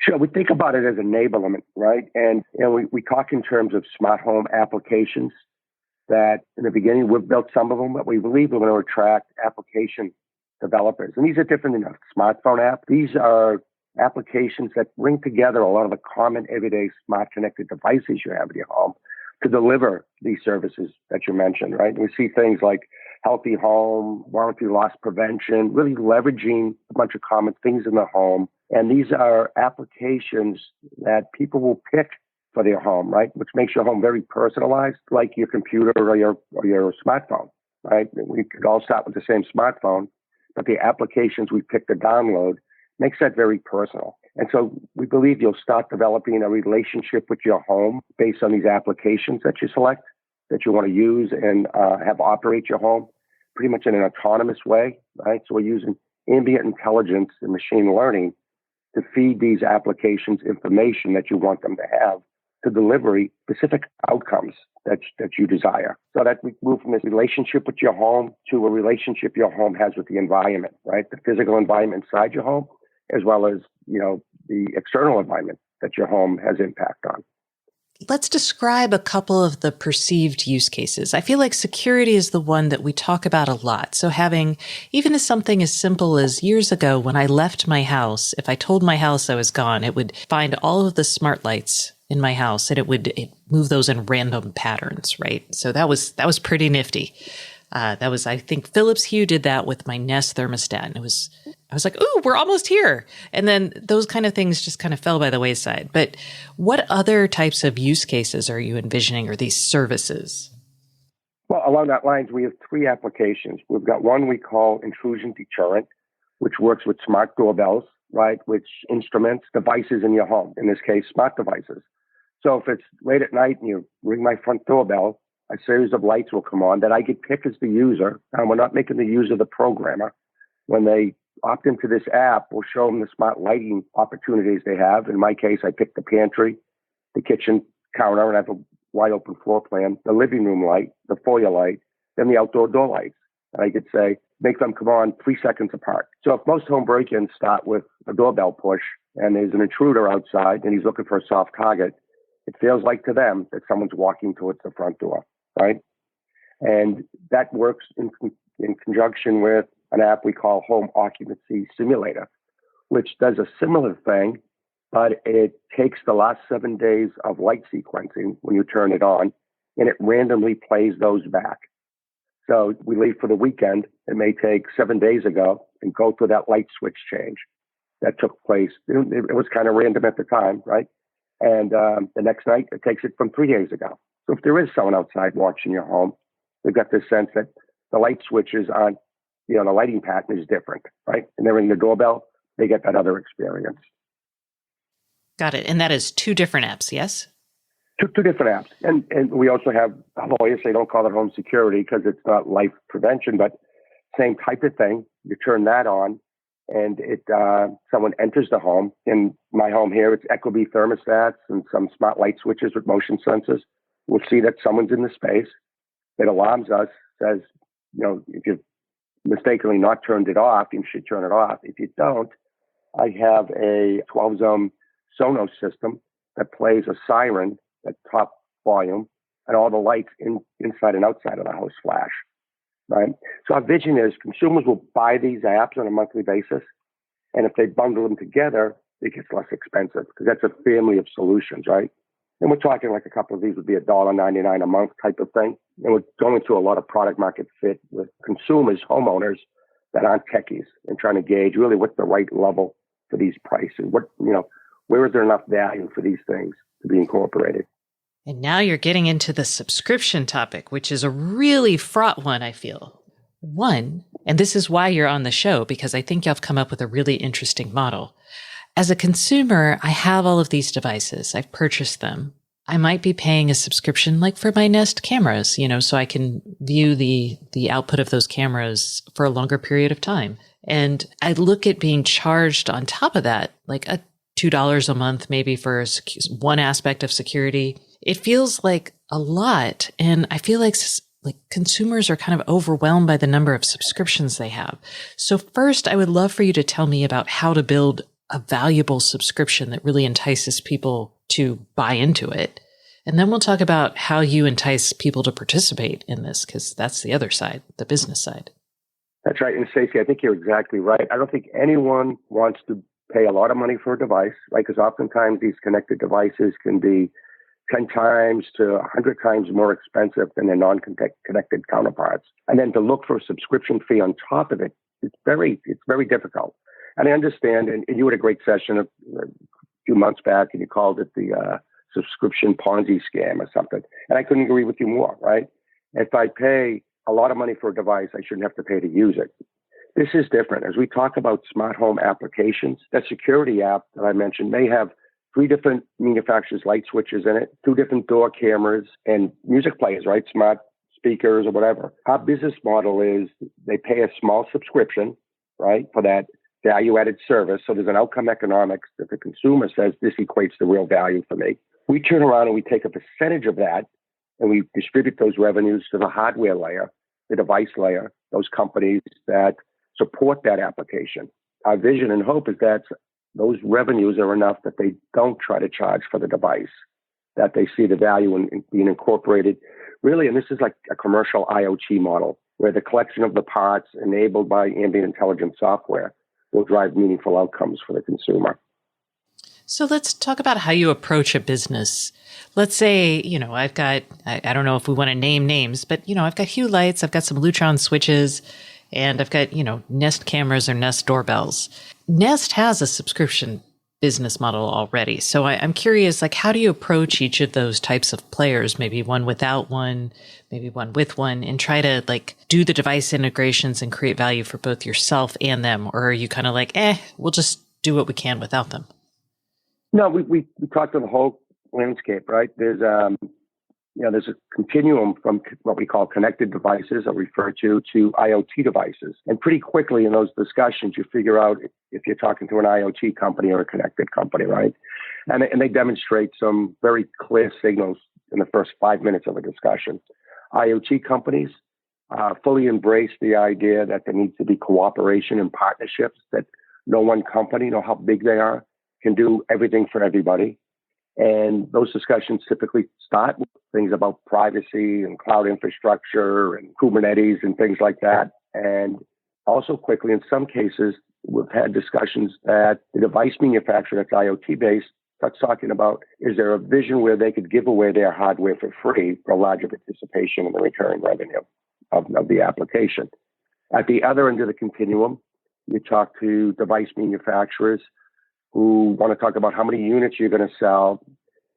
Sure. We think about it as enablement, right? And we talk in terms of smart home applications that in the beginning, we've built some of them, but we believe we're going to attract application developers. And these are different than a smartphone app. These are applications that bring together a lot of the common everyday smart connected devices you have in your home to deliver these services that you mentioned, right? And we see things like healthy home, warranty loss prevention, really leveraging a bunch of common things in the home. And these are applications that people will pick for their home, right? Which makes your home very personalized, like your computer or your smartphone, right? We could all start with the same smartphone, but the applications we pick to download makes that very personal. And so we believe you'll start developing a relationship with your home based on these applications that you select, that you want to use and have operate your home pretty much in an autonomous way, right? So we're using ambient intelligence and machine learning to feed these applications information that you want them to have to deliver specific outcomes that you desire. So that we move from this relationship with your home to a relationship your home has with the environment, right? The physical environment inside your home, as well as, the external environment that your home has impact on. Let's describe a couple of the perceived use cases. I feel like security is the one that we talk about a lot. So having even something as simple as years ago when I left my house, if I told my house I was gone, it would find all of the smart lights in my house and it move those in random patterns, right? So that was pretty nifty. I think Philips Hue did that with my Nest thermostat. And I was like, ooh, we're almost here. And then those kind of things just kind of fell by the wayside. But what other types of use cases are you envisioning or these services? Well, along that lines, we have 3 applications. We've got one we call intrusion deterrent, which works with smart doorbells, right? Which instruments devices in your home, in this case, smart devices. So if it's late at night and you ring my front doorbell, a series of lights will come on that I get pick as the user. And we're not making the user the programmer. When they opt into this app, we'll show them the smart lighting opportunities they have. In my case, I pick the pantry, the kitchen counter, and I have a wide open floor plan, the living room light, the foyer light, then the outdoor door lights. And I could say, make them come on 3 seconds apart. So if most home break-ins start with a doorbell push and there's an intruder outside and he's looking for a soft target, it feels like to them that someone's walking towards the front door, right? And that works in conjunction with an app we call Home Occupancy Simulator, which does a similar thing, but it takes the last 7 days of light sequencing when you turn it on, and it randomly plays those back. So we leave for the weekend. It may take 7 days ago and go through that light switch change that took place. It was kind of random at the time, right? And the next night, it takes it from 3 days ago. So if there is someone outside watching your home, they've got this sense that the light switches on, the lighting pattern is different, right? And they ring the doorbell, they get that other experience. Got it. And that is 2 different apps, yes? Two different apps. And we also have lawyers say don't call it home security because it's not life prevention, but same type of thing. You turn that on and someone enters the home. In my home here, it's Ecobee thermostats and some smart light switches with motion sensors. We'll see that someone's in the space. It alarms us, says, if you've mistakenly not turned it off, you should turn it off. If you don't, I have a 12-zone Sonos system that plays a siren at top volume, and all the lights inside and outside of the house flash, right? So our vision is consumers will buy these apps on a monthly basis, and if they bundle them together, it gets less expensive because that's a family of solutions, right? And we're talking like a couple of these would be $1.99 a month type of thing. And we're going through a lot of product market fit with consumers, homeowners that aren't techies and trying to gauge really what's the right level for these prices. Where is there enough value for these things to be incorporated? And now you're getting into the subscription topic, which is a really fraught one, I feel. One, and this is why you're on the show, because I think you've come up with a really interesting model. As a consumer, I have all of these devices. I've purchased them. I might be paying a subscription like for my Nest cameras, so I can view the output of those cameras for a longer period of time. And I look at being charged on top of that, like a $2 a month, maybe for one aspect of security. It feels like a lot. And I feel like consumers are kind of overwhelmed by the number of subscriptions they have. So first, I would love for you to tell me about how to build a valuable subscription that really entices people to buy into it. And then we'll talk about how you entice people to participate in this, because that's the other side, the business side. That's right. And Stacey, I think you're exactly right. I don't think anyone wants to pay a lot of money for a device, right? Because oftentimes these connected devices can be 10 times to 100 times more expensive than their non-connected counterparts. And then to look for a subscription fee on top of it, it's very difficult. And I understand, and you had a great session a few months back, and you called it the subscription Ponzi scam or something. And I couldn't agree with you more, right? If I pay a lot of money for a device, I shouldn't have to pay to use it. This is different. As we talk about smart home applications, that security app that I mentioned may have 3 different manufacturers' light switches in it, 2 different door cameras, and music players, right? Smart speakers or whatever. Our business model is they pay a small subscription, right, for that value-added service. So there's an outcome economics that the consumer says this equates to real value for me. We turn around and we take a percentage of that and we distribute those revenues to the hardware layer, the device layer, those companies that support that application. Our vision and hope is that those revenues are enough that they don't try to charge for the device, that they see the value in being incorporated. Really, and this is like a commercial IoT model where the collection of the parts enabled by ambient intelligence software will drive meaningful outcomes for the consumer. So let's talk about how you approach a business. Let's say, I've got, I don't know if we want to name names, but, I've got Hue lights, I've got some Lutron switches, and I've got, Nest cameras or Nest doorbells. Nest has a subscription business model already. So I'm curious, how do you approach each of those types of players? Maybe one without one, maybe one with one, and try to do the device integrations and create value for both yourself and them? Or are you kind of we'll just do what we can without them? No, we talked to the whole landscape, right? There's a continuum from what we call connected devices, or refer to IoT devices. And pretty quickly in those discussions, you figure out if you're talking to an IoT company or a connected company, right? And they demonstrate some very clear signals in the first 5 minutes of a discussion. IoT companies fully embrace the idea that there needs to be cooperation and partnerships, that no one company, no how big they are, can do everything for everybody. And those discussions typically start with things about privacy and cloud infrastructure and Kubernetes and things like that. And also quickly, in some cases, we've had discussions that the device manufacturer that's IoT-based starts talking about, is there a vision where they could give away their hardware for free for larger participation in the recurring revenue of the application? At the other end of the continuum, you talk to device manufacturers who want to talk about how many units you're going to sell,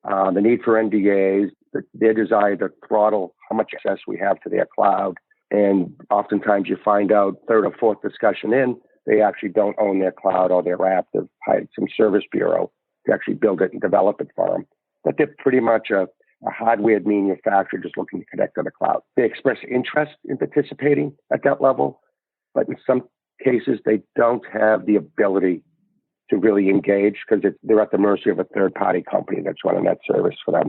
the need for NDAs, their desire to throttle how much access we have to their cloud. And oftentimes you find out third or fourth discussion in, they actually don't own their cloud or their app. They've hired some service bureau to actually build it and develop it for them. But they're pretty much a a hardware manufacturer just looking to connect to the cloud. They express interest in participating at that level, but in some cases, they don't have the ability to really engage because they're at the mercy of a third-party company that's running that service for them.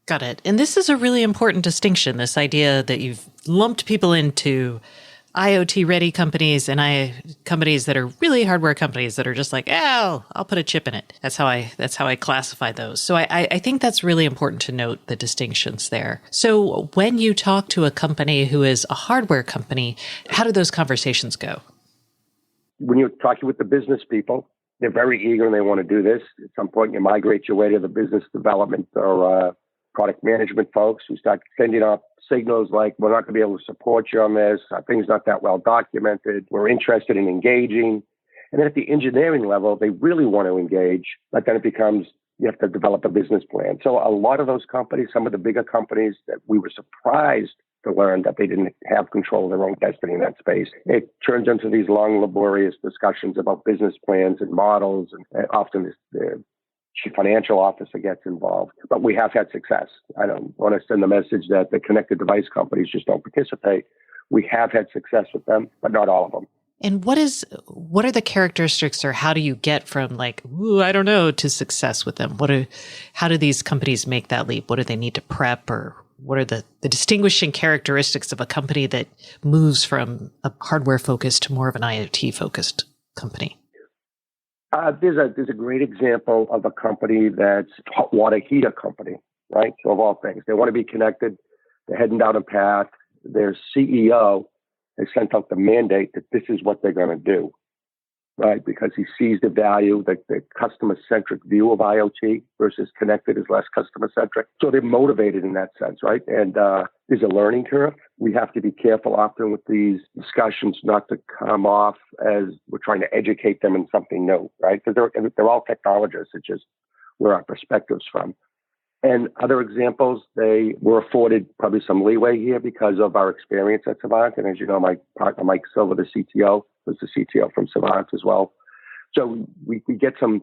Got it. And this is a really important distinction, this idea that you've lumped people into IoT-ready companies and companies that are really hardware companies that are just like, oh, I'll put a chip in it. That's how I classify those. So I think that's really important to note the distinctions there. So when you talk to a company who is a hardware company, how do those conversations go? When you're talking with the business people, they're very eager and they want to do this. At some point, you migrate your way to the business development or product management folks who start sending up signals like, we're not going to be able to support you on this. Our thing's not that well documented. We're interested in engaging. And then at the engineering level, they really want to engage, but then it becomes, you have to develop a business plan. So a lot of those companies, some of the bigger companies that we were surprised to learn that they didn't have control of their own destiny in that space. It turns into these long, laborious discussions about business plans and models, and often the chief financial officer gets involved. But we have had success. I don't want to send the message that the connected device companies just don't participate. We have had success with them, but not all of them. And what are the characteristics, or how do you get from like, ooh, I don't know, to success with them? How do these companies make that leap? What do they need to prep, or what are the distinguishing characteristics of a company that moves from a hardware focused to more of an IoT focused company? There's a great example of a company that's a hot water heater company, right? So of all things, they want to be connected. They're heading down a path. Their CEO has sent out the mandate that this is what they're going to do, right? Because he sees the value, the customer-centric view of IoT versus connected is less customer-centric. So they're motivated in that sense, right? And there's a learning curve. We have to be careful often with these discussions not to come off as we're trying to educate them in something new, right? Because they're all technologists. It's just where our perspective's from. And other examples, they were afforded probably some leeway here because of our experience at Savant. And as you know, my partner, Mike Silver, the CTO, was the CTO from Savant as well. So we get some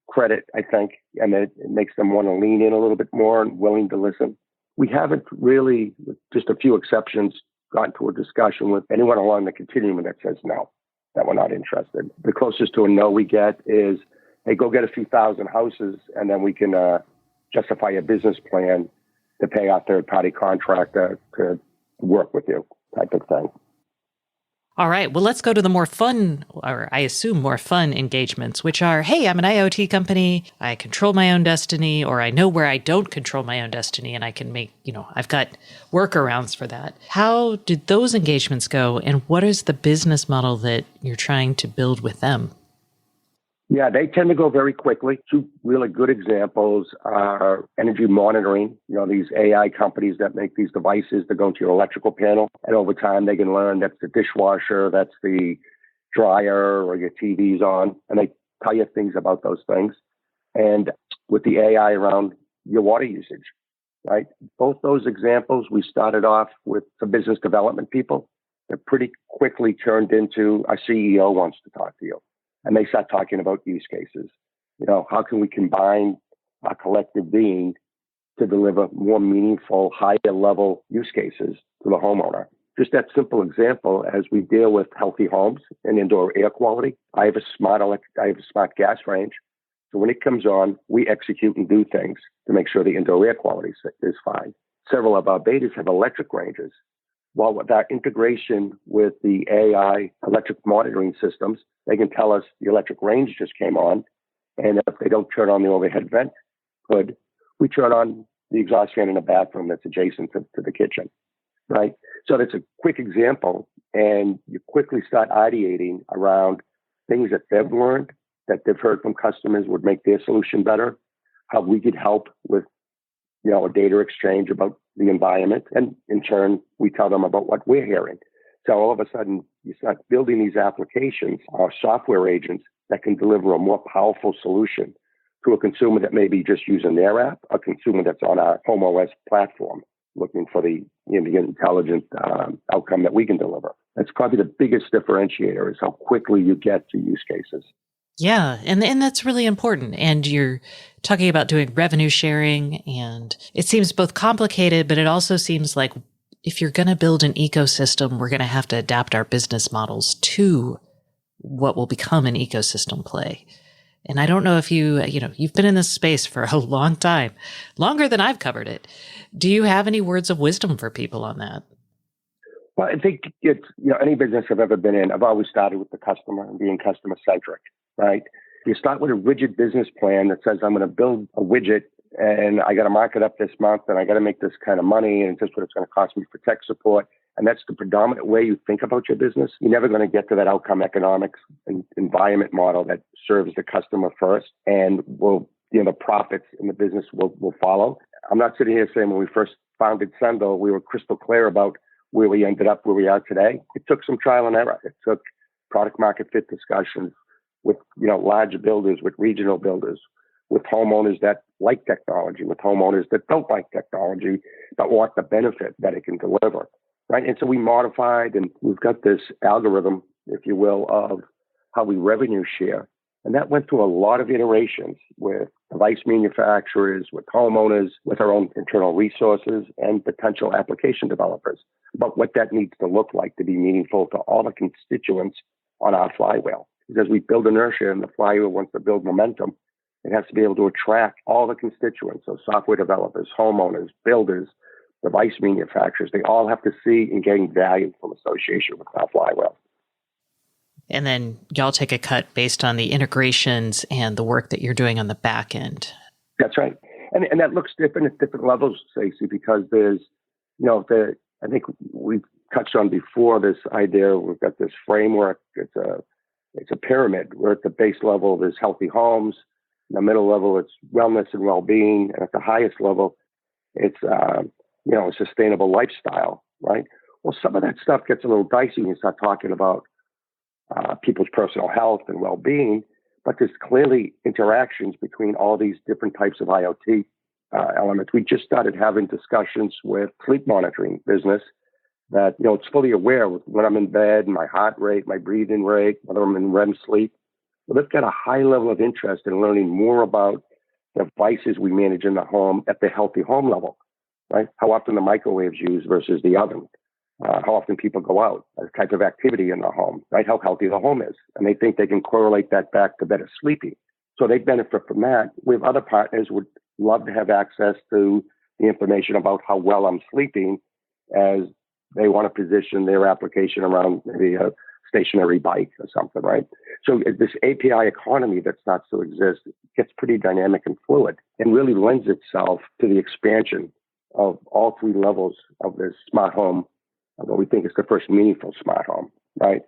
credit, I think, and it makes them want to lean in a little bit more and willing to listen. We haven't really, with just a few exceptions, gotten to a discussion with anyone along the continuum that says no, that we're not interested. The closest to a no we get is, hey, go get a few thousand houses and then we can justify a business plan to pay our third-party contractor to work with you, type of thing. All right. Well, let's go to the more fun, or I assume more fun engagements, which are, hey, I'm an IoT company. I control my own destiny, or I know where I don't control my own destiny, and I can make, I've got workarounds for that. How did those engagements go, and what is the business model that you're trying to build with them? Yeah, they tend to go very quickly. Two really good examples are energy monitoring. These AI companies that make these devices that go into your electrical panel. And over time, they can learn that's the dishwasher, that's the dryer, or your TV's on. And they tell you things about those things. And with the AI around your water usage, right? Both those examples, we started off with the business development people. They're pretty quickly turned into our CEO wants to talk to you. And they start talking about use cases. How can we combine our collective being to deliver more meaningful, higher level use cases to the homeowner? Just that simple example, as we deal with healthy homes and indoor air quality, I have a smart gas range. So when it comes on, we execute and do things to make sure the indoor air quality is fine. Several of our betas have electric ranges. Well, with our integration with the AI electric monitoring systems, they can tell us the electric range just came on. And if they don't turn on the overhead vent hood, we turn on the exhaust fan in a bathroom that's adjacent to the kitchen, right? So that's a quick example. And you quickly start ideating around things that they've learned, that they've heard from customers would make their solution better, how we could help with a data exchange about the environment. And in turn, we tell them about what we're hearing. So all of a sudden, you start building these applications, our software agents that can deliver a more powerful solution to a consumer that may be just using their app, a consumer that's on our Home OS platform, looking for the intelligent outcome that we can deliver. That's probably the biggest differentiator, is how quickly you get to use cases. Yeah, and that's really important. And you're talking about doing revenue sharing, and it seems both complicated, but it also seems like if you're going to build an ecosystem, we're going to have to adapt our business models to what will become an ecosystem play. And I don't know if you've been in this space for a long time, longer than I've covered it. Do you have any words of wisdom for people on that? Well, I think it's, any business I've ever been in, I've always started with the customer and being customer centric, right? You start with a rigid business plan that says, I'm going to build a widget and I got to mark it up this month and I got to make this kind of money and just what it's going to cost me for tech support. And that's the predominant way you think about your business. You're never going to get to that outcome economics and environment model that serves the customer first and will, the profits in the business will follow. I'm not sitting here saying when we first founded Sendle, we were crystal clear about where we ended up, where we are today. It took some trial and error. It took product market fit discussions with, large builders, with regional builders, with homeowners that like technology, with homeowners that don't like technology, but want the benefit that it can deliver, right? And so we modified, and we've got this algorithm, if you will, of how we revenue share. And that went through a lot of iterations with device manufacturers, with homeowners, with our own internal resources, and potential application developers. But what that needs to look like to be meaningful to all the constituents on our flywheel. Because we build inertia and the flywheel wants to build momentum, it has to be able to attract all the constituents. So software developers, homeowners, builders, device manufacturers, they all have to see and gain value from association with our flywheel. And then y'all take a cut based on the integrations and the work that you're doing on the back end. That's right. And that looks different at different levels, Stacey, because there's, I think we've touched on before this idea, we've got this framework. It's a pyramid where at the base level, there's healthy homes. In the middle level, it's wellness and well-being. And at the highest level, it's, a sustainable lifestyle, right? Well, some of that stuff gets a little dicey when you start talking about people's personal health and well-being, but there's clearly interactions between all these different types of IoT elements. We just started having discussions with sleep monitoring business that, it's fully aware of when I'm in bed, my heart rate, my breathing rate, whether I'm in REM sleep. Well, they've got a high level of interest in learning more about devices we manage in the home at the healthy home level, right? How often the microwave's used versus the oven. How often people go out, a type of activity in the home, right? How healthy the home is. And they think they can correlate that back to better sleeping. So they benefit from that. We have other partners who would love to have access to the information about how well I'm sleeping as they want to position their application around maybe a stationary bike or something, right? So this API economy that starts to exist gets pretty dynamic and fluid and really lends itself to the expansion of all three levels of this smart home, what we think is the first meaningful smart home, right?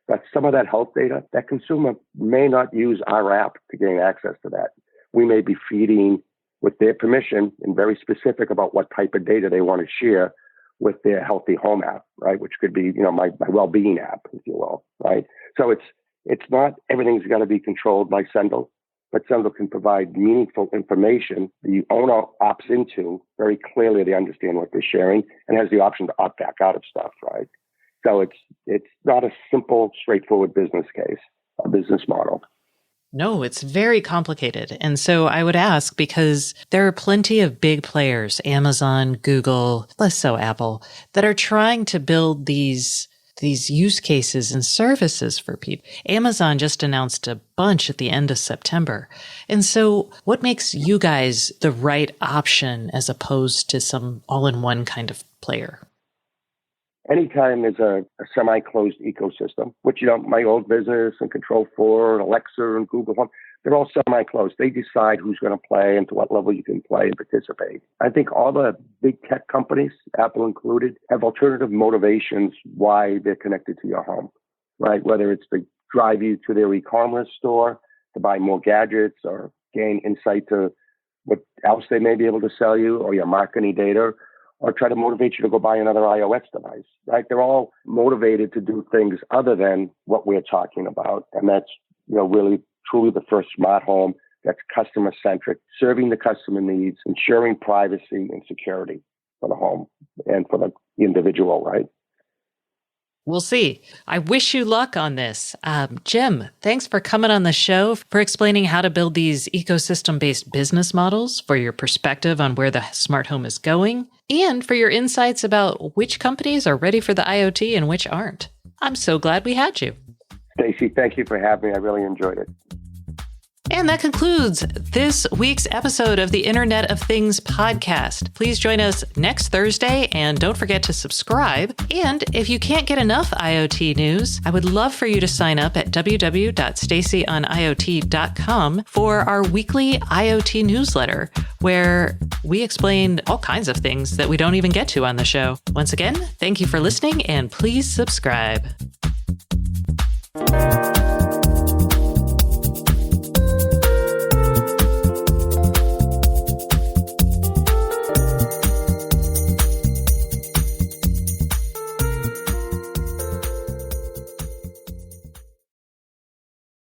But some of that health data, that consumer may not use our app to gain access to that. We may be feeding with their permission and very specific about what type of data they want to share with their healthy home app, right? Which could be, my well-being app, if you will, right? So it's not everything's got to be controlled by Sendle, but Sendle can provide meaningful information the owner opts into very clearly. They understand what they're sharing and has the option to opt back out of stuff, right? So it's not a simple, straightforward business case, a business model. No, it's very complicated. And so I would ask, because there are plenty of big players, Amazon, Google, less so Apple, that are trying to build these use cases and services for people. Amazon just announced a bunch at the end of September. And so what makes you guys the right option as opposed to some all-in-one kind of player? Anytime there's a semi-closed ecosystem, which, my old business and Control4 and Alexa and Google Home, they're all semi-closed. They decide who's going to play and to what level you can play and participate. I think all the big tech companies, Apple included, have alternative motivations why they're connected to your home, right? Whether it's to drive you to their e-commerce store, to buy more gadgets or gain insight to what else they may be able to sell you or your marketing data, or try to motivate you to go buy another iOS device, right? They're all motivated to do things other than what we're talking about. And that's, really truly the first smart home that's customer centric, serving the customer needs, ensuring privacy and security for the home and for the individual, right? We'll see. I wish you luck on this. Jim, thanks for coming on the show, for explaining how to build these ecosystem-based business models, for your perspective on where the smart home is going, and for your insights about which companies are ready for the IoT and which aren't. I'm so glad we had you. Stacy, thank you for having me. I really enjoyed it. And that concludes this week's episode of the Internet of Things podcast. Please join us next Thursday, and don't forget to subscribe. And if you can't get enough IoT news, I would love for you to sign up at www.stacyoniot.com for our weekly IoT newsletter, where we explain all kinds of things that we don't even get to on the show. Once again, thank you for listening, and please subscribe.